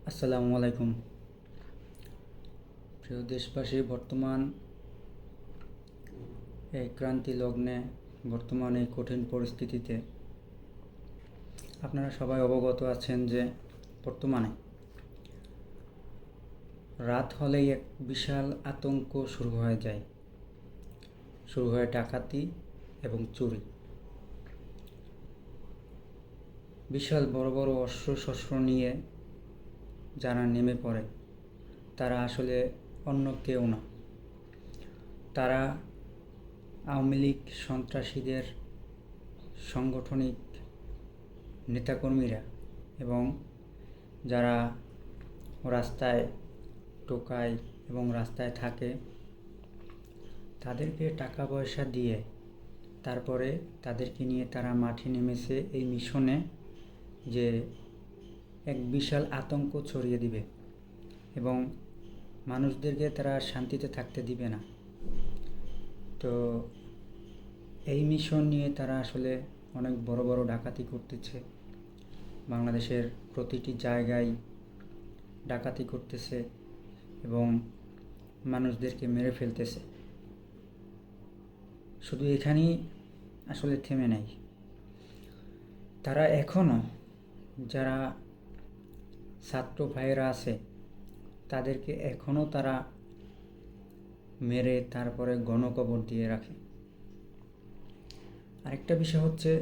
আসসালামু আলাইকুম। প্রিয় দেশবাসী, বর্তমান এই ক্রান্তি লগ্নে, বর্তমান এই কঠিন পরিস্থিতিতে আপনারা সবাই অবগত আছেন যে বর্তমানে রাত হলেই এক বিশাল আতঙ্ক শুরু হয়ে যায়। শুরু হয় ডাকাতি এবং চুরি। বিশাল বড় বড় অস্ত্রশস্ত্র নিয়ে যারা নেমে পড়ে তারা আসলে অন্য কেউ না, তারা আওয়ামী লীগ সন্ত্রাসীদের সাংগঠনিক নেতাকর্মীরা এবং যারা রাস্তায় টোকায় এবং রাস্তায় থাকে তাদেরকে টাকা পয়সা দিয়ে তারপরে তাদেরকে নিয়ে তারা মাঠে নেমেছে এই মিশনে যে এক বিশাল আতঙ্ক ছড়িয়ে দিবে এবং মানুষদেরকে তারা শান্তিতে থাকতে দিবে না। তো এই মিশন নিয়ে তারা আসলে অনেক বড় বড় ডাকাতি করতেছে। বাংলাদেশের প্রতিটি জায়গায় ডাকাতি করতেছে এবং মানুষদেরকে মেরে ফেলতেছে। শুধু এখানেই আসলে থেমে নেই, তারা এখনও যারা ছাত্র ভাইয়েরা আছে তাদেরকে এখনও তারা মেরে তারপরে গণকবর দিয়ে রাখে। আরেকটা বিষয় হচ্ছে,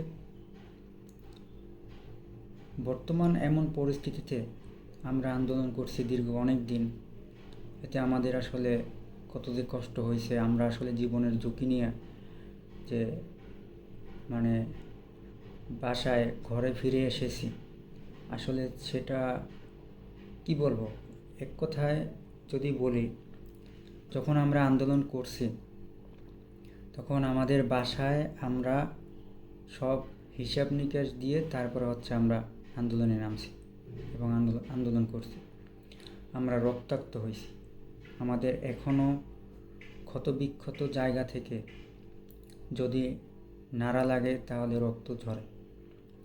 বর্তমান এমন পরিস্থিতিতে আমরা আন্দোলন করছি দীর্ঘ অনেক দিন, এতে আমাদের আসলে কত যে কষ্ট হয়েছে। আমরা আসলে জীবনের ঝুঁকি নিয়ে যে বাসায় ঘরে ফিরে এসেছি, আসলে সেটা কি বলবো, এক কথায় যদি বলি, যখন আমরা আন্দোলন করছি তখন আমাদের বাসায় আমরা সব হিসাব নিকাশ দিয়ে তারপরে আমরা আন্দোলনে নামছি এবং আন্দোলন করছি। আমরা রক্তাক্ত হয়েছি, আমাদের এখনও ক্ষতবিক্ষত জায়গা থেকে যদি নাড়া লাগে তাহলে রক্ত ঝরে।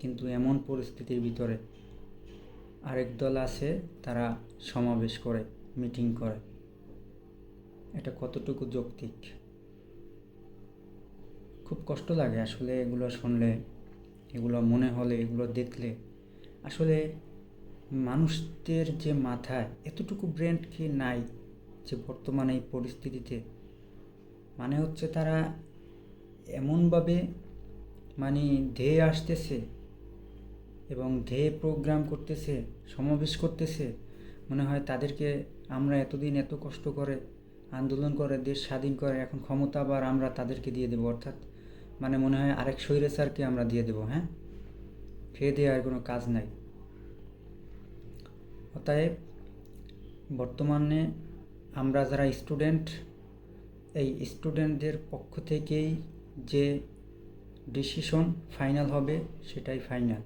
কিন্তু এমন পরিস্থিতির ভিতরে আরেক দল আছে, তারা সমাবেশ করে, মিটিং করে। এটা কতটুকু যৌক্তিক? খুব কষ্ট লাগে আসলে এগুলো শুনলে, এগুলো মনে হলে, এগুলো দেখলে। আসলে মানুষদের যে মাথায় এতটুকু ব্রেন কি নাই যে বর্তমানে এই পরিস্থিতিতে তারা এমনভাবে ধেয়ে আসতেছে এবং ধেয়ে প্রোগ্রাম করতেছে, সমাবেশ করতেছে, মনে হয় তাদেরকে আমরা এতদিন এত কষ্ট করে আন্দোলন করে দেশ স্বাধীন করে এখন ক্ষমতা আবার আমরা তাদেরকে দিয়ে দেবো। অর্থাৎ মনে হয় আরেক স্বৈরাচারকে আমরা দিয়ে দেবো। হ্যাঁ, খেয়ে দিয়ে আর কোনো কাজ নাই। অতএব বর্তমানে আমরা যারা স্টুডেন্ট, এই স্টুডেন্টদের পক্ষ থেকেই যে ডিসিশন ফাইনাল হবে সেটাই ফাইনাল,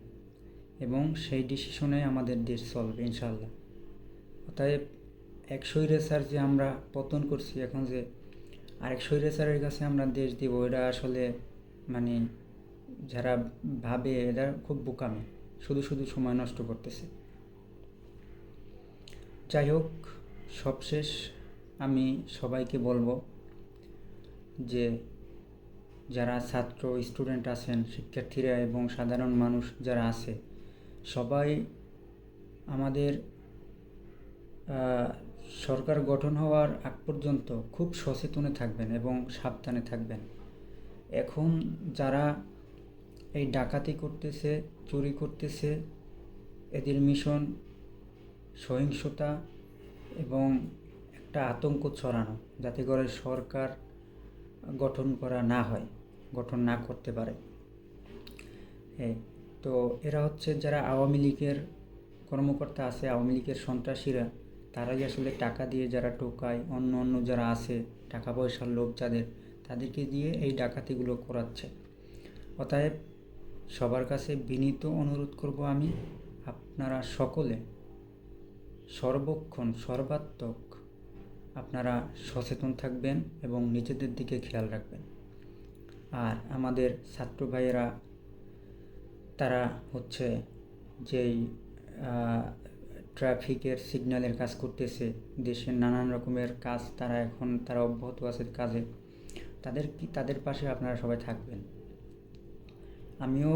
এবং সেই ডিসিশনে আমাদের দেশ চলবে ইনশাল্লাহ। অতএব এক স্বৈরাচার যে আমরা পতন করছি, এখন যে আরেক স্বৈরাচারের কাছে আমরা দেশ দিব, এটা আসলে যারা ভাবে এরা খুব বোকামি, শুধু শুধু সময় নষ্ট করতেছে। যাই হোক, সবশেষ আমি সবাইকে বলবো যে যারা ছাত্র স্টুডেন্ট আছেন, শিক্ষার্থীরা এবং সাধারণ মানুষ যারা আছে, সবাই আমাদের সরকার গঠন হওয়ার আগ পর্যন্ত খুব সচেতনে থাকবেন এবং সাবধানে থাকবেন। এখন যারা এই ডাকাতি করতেছে, চুরি করতেছে, এদের মিশন সহিংসতা এবং একটা আতঙ্ক ছড়ানো, যাতে করে সরকার গঠন করা না হয়, গঠন না করতে পারে। তো এরা যারা আওয়ামী লীগের কর্মকর্তা আছে, আওয়ামী লীগের সন্ত্রাসীরা, তারাই আসলে টাকা দিয়ে যারা টোকায়, অন্য যারা আছে টাকা পয়সার লোভ যাদের, তাদেরকে দিয়ে এই ডাকাতিগুলো করাচ্ছে। অতএব সবার কাছে বিনীত অনুরোধ করব আমি, আপনারা সকলে সর্বক্ষণ সর্বাত্মক আপনারা সচেতন থাকবেন এবং নিজেদের দিকে খেয়াল রাখবেন। আর আমাদের ছাত্র ভাইয়েরা, তারা যেই ট্রাফিকের সিগন্যালের কাজ করতেছে, দেশের নানান রকমের কাজ তারা অব্যাহত আছে কাজে। তাদের পাশে আপনারা সবাই থাকবেন। আমিও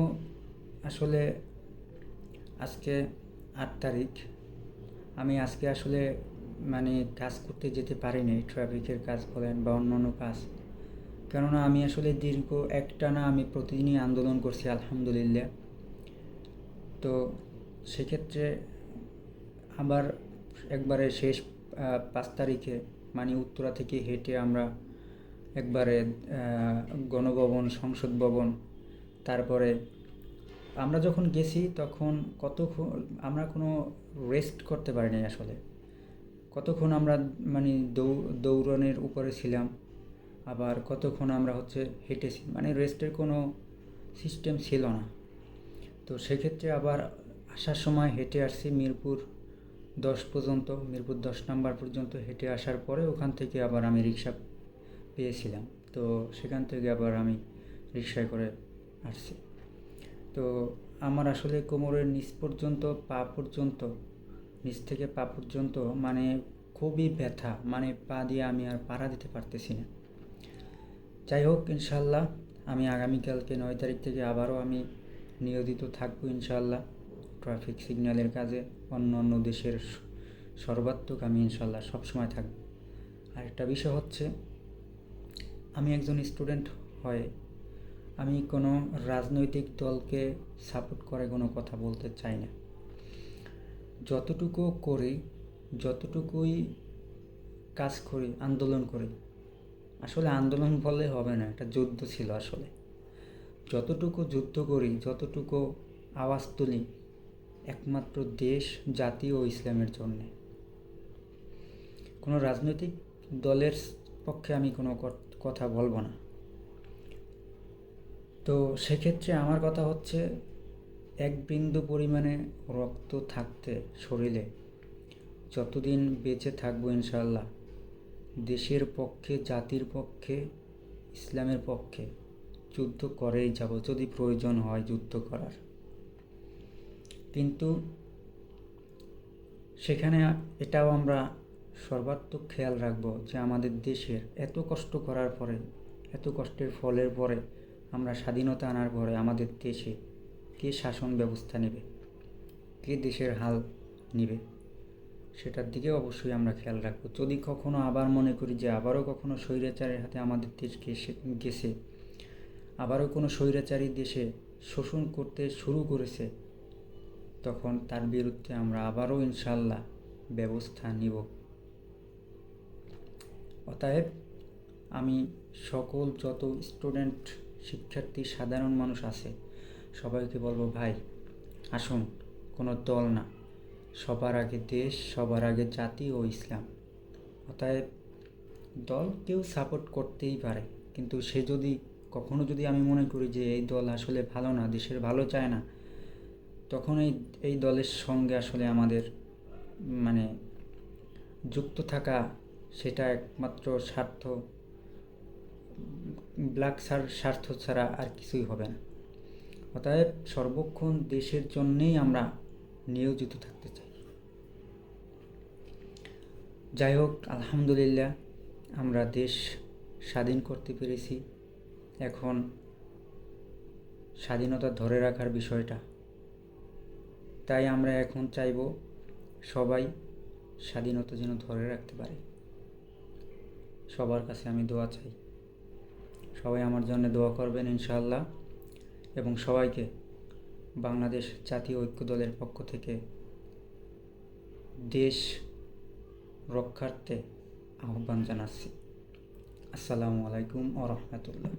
আসলে আজকে 8 তারিখ, আমি আজকে আসলে কাজ করতে যেতে পারিনি, ট্রাফিকের কাজ বলেন বা অন্যান্য কাজ। কেননা আমি আসলে দীর্ঘ একটানা আমি প্রতিদিনই আন্দোলন করছি আলহামদুলিল্লাহ। তো সেক্ষেত্রে আবার একবারে শেষ 5 তারিখে উত্তরা থেকে হেঁটে আমরা একবারে গণভবন, সংসদ ভবন, তারপরে আমরা যখন গেছি তখন আমরা কোনো রেস্ট করতে পারিনি আসলে। কতক্ষণ আমরা দৌড়ানোর উপরে ছিলাম, আবার কতক্ষণ আমরা হেঁটেছি, রেস্টের কোনো সিস্টেম ছিল না। তো সেক্ষেত্রে আবার আসার সময় হেঁটে আসছি মিরপুর 10 নাম্বার পর্যন্ত হেঁটে আসার পরে ওখান থেকে আবার আমি রিক্সা পেয়েছিলাম। তো সেখান থেকে আবার আমি রিক্সায় করে আসছি। তো আমার আসলে কোমরের নিচ থেকে পা পর্যন্ত খুবই ব্যথা, পা দিয়ে আমি আর পাড়া দিতে পারতেছি না। যাই হোক, ইনশাল্লাহ আমি আগামীকালকে 9 তারিখ থেকে আবারও আমি নিয়োজিত থাকবো ইনশাল্লাহ ট্রাফিক সিগন্যালের কাজে। অন্য দেশের সর্বাত্মক আমি ইনশাল্লাহ সবসময় থাকব। আরেকটা বিষয় হচ্ছে, আমি একজন স্টুডেন্ট হয়ে আমি কোনো রাজনৈতিক দলকে সাপোর্ট করে কোনো কথা বলতে চাই না। যতটুকুই কাজ করি, আন্দোলন করি, আসলে আন্দোলন বললে হবে না, এটা যুদ্ধ ছিল আসলে। যতটুকু যুদ্ধ করি, যতটুকু আওয়াজ তুলি, একমাত্র দেশ, জাতি ও ইসলামের জন্যে। কোনো রাজনৈতিক দলের পক্ষে আমি কোনো কথা বলবো না। তো সেক্ষেত্রে আমার কথা হচ্ছে, এক বিন্দু পরিমাণে রক্ত থাকতে শরীরে যতদিন বেঁচে থাকবো ইনশাআল্লাহ দেশের পক্ষে, জাতির পক্ষে, ইসলামের পক্ষে যুদ্ধ করেই যাব, যদি প্রয়োজন হয় যুদ্ধ করার। কিন্তু সেখানে এটাও আমরা সর্বাত্মক খেয়াল রাখবো যে আমাদের দেশের এত কষ্ট করার পরে, এত কষ্টের ফলের পরে, আমরা স্বাধীনতা আনার পরে আমাদের দেশে কে শাসন ব্যবস্থা নেবে, কে দেশের হাল নেবে, সেটার দিকে অবশ্যই আমরা খেয়াল রাখবো। যদি কখনো আবার মনে করি যে আবারও কখনো স্বৈরাচারের হাতে আমাদের দেশ গেছে, আবারও কোনো স্বৈরাচারী দেশে শোষণ করতে শুরু করেছে, তখন তার বিরুদ্ধে আমরা আবারও ইনশাল্লাহ ব্যবস্থা নিব। অতএব আমি সকল যত স্টুডেন্ট, শিক্ষার্থী, সাধারণ মানুষ আছে সবাইকে বলবো, ভাই আসুন, কোনো দল না, সবার আগে দেশ, সবার আগে জাতি ও ইসলাম। অতএব দল কেউ সাপোর্ট করতেই পারে, কিন্তু সে কখনো যদি আমি মনে করি যে এই দল আসলে ভালো না, দেশের ভালো চায় না, তখন এই দলের সঙ্গে আসলে আমাদের যুক্ত থাকা, সেটা একমাত্র স্বার্থ ছাড়া আর কিছুই হবে না। অতএব সর্বক্ষণ দেশের জন্যেই আমরা নিয়োজিত থাকতে চাই। যাই হোক, আলহামদুলিল্লাহ আমরা দেশ স্বাধীন করতে পেরেছি। এখন স্বাধীনতা ধরে রাখার বিষয়টা, তাই আমরা এখন চাইব সবাই স্বাধীনতা যেন ধরে রাখতে পারে। সবার কাছে আমি দোয়া চাই, সবাই আমার জন্য দোয়া করবেন ইনশাআল্লাহ। এবং সবাইকে বাংলাদেশ জাতীয় ঐক্য দলের পক্ষ থেকে দেশ রক্ষার্থে আহ্বান জানাচ্ছি। আসসালামু আলাইকুম ওয়া রাহমাতুল্লাহ।